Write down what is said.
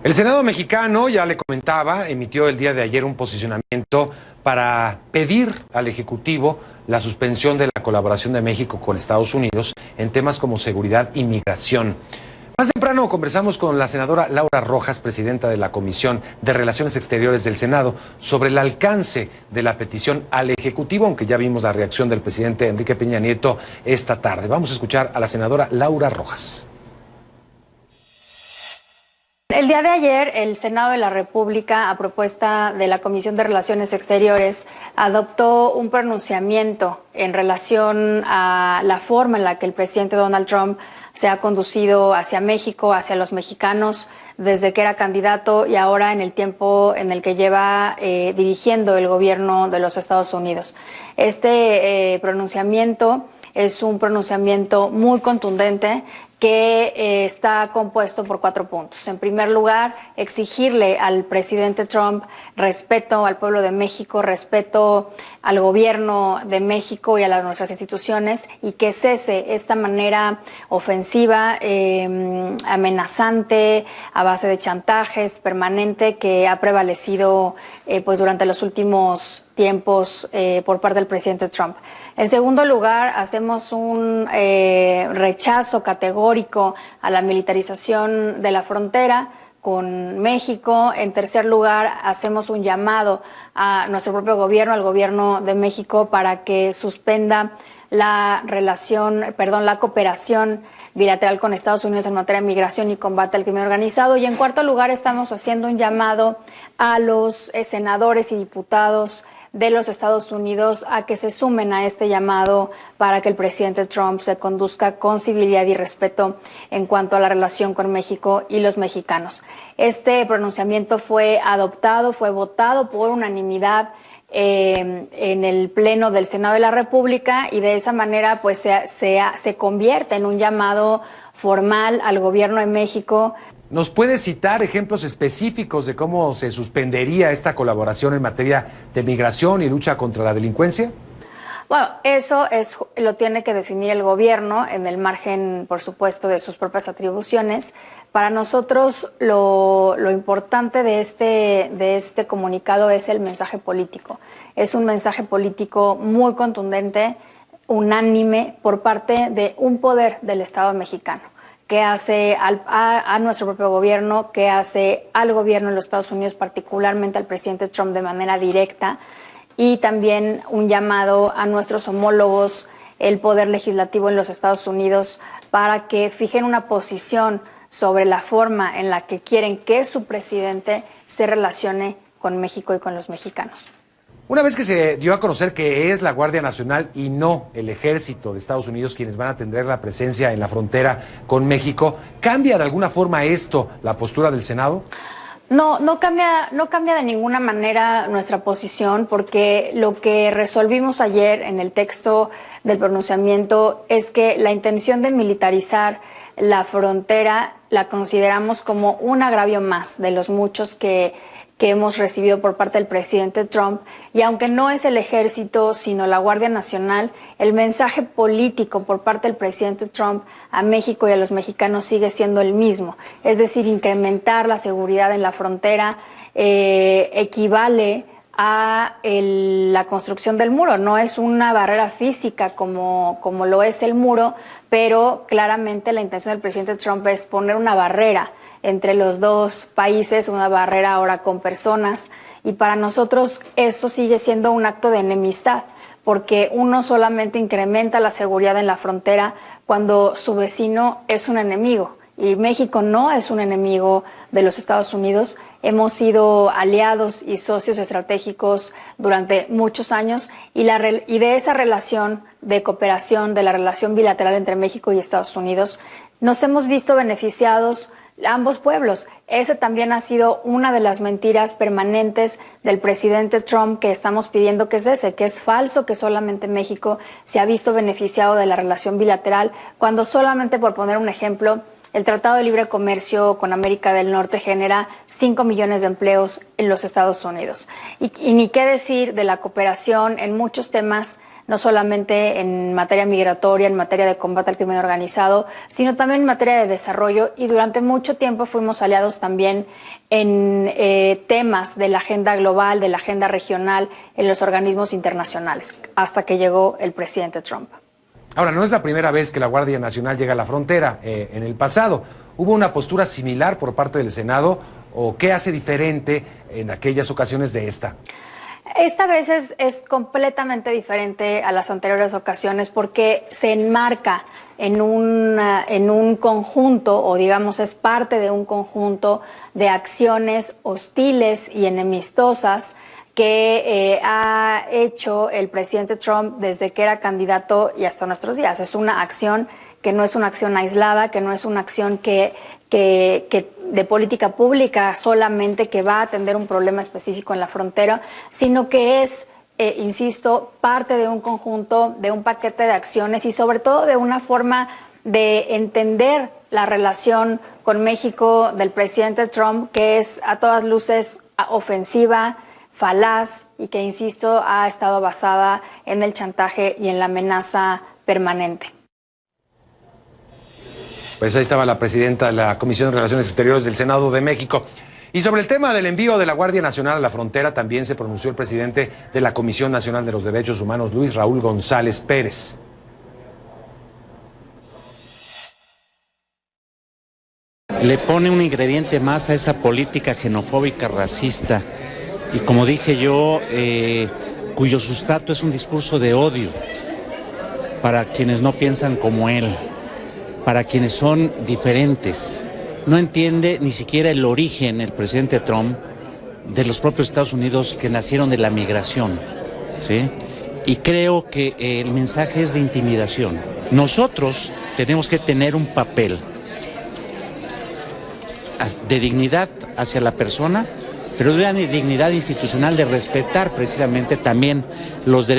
El Senado mexicano, ya le comentaba, emitió el día de ayer un posicionamiento para pedir al Ejecutivo la suspensión de la colaboración de México con Estados Unidos en temas como seguridad y migración. Más temprano conversamos con la senadora Laura Rojas, presidenta de la Comisión de Relaciones Exteriores del Senado, sobre el alcance de la petición al Ejecutivo, aunque ya vimos la reacción del presidente Enrique Peña Nieto esta tarde. Vamos a escuchar a la senadora Laura Rojas. El día de ayer, el Senado de la República, a propuesta de la Comisión de Relaciones Exteriores, adoptó un pronunciamiento en relación a la forma en la que el presidente Donald Trump se ha conducido hacia México, hacia los mexicanos, desde que era candidato y ahora en el tiempo en el que lleva dirigiendo el gobierno de los Estados Unidos. Este pronunciamiento es un pronunciamiento muy contundente que está compuesto por 4 puntos. En primer lugar, exigirle al presidente Trump respeto al pueblo de México, respeto al gobierno de México y a nuestras instituciones, y que cese esta manera ofensiva, amenazante, a base de chantajes, permanente, que ha prevalecido pues durante los últimos tiempos por parte del presidente Trump. En segundo lugar, hacemos un rechazo categórico a la militarización de la frontera con México. En tercer lugar, hacemos un llamado a nuestro propio gobierno, al gobierno de México, para que suspenda la cooperación bilateral con Estados Unidos en materia de migración y combate al crimen organizado. Y en cuarto lugar, estamos haciendo un llamado a los senadores y diputados de los Estados Unidos a que se sumen a este llamado para que el presidente Trump se conduzca con civilidad y respeto en cuanto a la relación con México y los mexicanos. Este pronunciamiento fue adoptado, fue votado por unanimidad en el Pleno del Senado de la República, y de esa manera pues se convierte en un llamado formal al gobierno de México. ¿Nos puede citar ejemplos específicos de cómo se suspendería esta colaboración en materia de migración y lucha contra la delincuencia? Bueno, eso lo tiene que definir el gobierno en el margen, por supuesto, de sus propias atribuciones. Para nosotros lo importante de este comunicado es el mensaje político. Es un mensaje político muy contundente, unánime, por parte de un poder del Estado mexicano, que hace a nuestro propio gobierno, que hace al gobierno de los Estados Unidos, particularmente al presidente Trump, de manera directa, y también un llamado a nuestros homólogos, el poder legislativo en los Estados Unidos, para que fijen una posición sobre la forma en la que quieren que su presidente se relacione con México y con los mexicanos. Una vez que se dio a conocer que es la Guardia Nacional y no el Ejército de Estados Unidos quienes van a tener la presencia en la frontera con México, ¿cambia de alguna forma esto la postura del Senado? No cambia de ninguna manera nuestra posición, porque lo que resolvimos ayer en el texto del pronunciamiento es que la intención de militarizar la frontera la consideramos como un agravio más de los muchos que hemos recibido por parte del presidente Trump, y aunque no es el ejército sino la Guardia Nacional, el mensaje político por parte del presidente Trump a México y a los mexicanos sigue siendo el mismo, es decir, incrementar la seguridad en la frontera equivale a la construcción del muro. No es una barrera física como lo es el muro, pero claramente la intención del presidente Trump es poner una barrera entre los dos países, una barrera ahora con personas, y para nosotros eso sigue siendo un acto de enemistad, porque uno solamente incrementa la seguridad en la frontera cuando su vecino es un enemigo, y México no es un enemigo de los Estados Unidos. Hemos sido aliados y socios estratégicos durante muchos años, y de esa relación de cooperación, de la relación bilateral entre México y Estados Unidos, nos hemos visto beneficiados ambos pueblos. Ese también ha sido una de las mentiras permanentes del presidente Trump, que estamos pidiendo que cese, que es falso que solamente México se ha visto beneficiado de la relación bilateral, cuando solamente, por poner un ejemplo, el Tratado de Libre Comercio con América del Norte genera 5 millones de empleos en los Estados Unidos. Y ni qué decir de la cooperación en muchos temas no solamente en materia migratoria, en materia de combate al crimen organizado, sino también en materia de desarrollo, y durante mucho tiempo fuimos aliados también en temas de la agenda global, de la agenda regional, en los organismos internacionales, hasta que llegó el presidente Trump. Ahora, no es la primera vez que la Guardia Nacional llega a la frontera. En el pasado, ¿hubo una postura similar por parte del Senado o qué hace diferente en aquellas ocasiones de esta? Esta vez es completamente diferente a las anteriores ocasiones porque se enmarca en un conjunto, o digamos es parte de un conjunto de acciones hostiles y enemistosas que ha hecho el presidente Trump desde que era candidato y hasta nuestros días. Es una acción que no es una acción aislada, que no es una acción que de política pública solamente, que va a atender un problema específico en la frontera, sino que es, insisto, parte de un conjunto, de un paquete de acciones y sobre todo de una forma de entender la relación con México del presidente Trump, que es a todas luces ofensiva, falaz y que, insisto, ha estado basada en el chantaje y en la amenaza permanente. Pues ahí estaba la presidenta de la Comisión de Relaciones Exteriores del Senado de México. Y sobre el tema del envío de la Guardia Nacional a la frontera también se pronunció el presidente de la Comisión Nacional de los Derechos Humanos, Luis Raúl González Pérez. Le pone un ingrediente más a esa política xenofóbica, racista, y como dije yo, cuyo sustrato es un discurso de odio para quienes no piensan como él, para quienes son diferentes. No entiende ni siquiera el origen, el presidente Trump, de los propios Estados Unidos, que nacieron de la migración, ¿sí? Y creo que el mensaje es de intimidación. Nosotros tenemos que tener un papel de dignidad hacia la persona, pero de una dignidad institucional, de respetar precisamente también los derechos.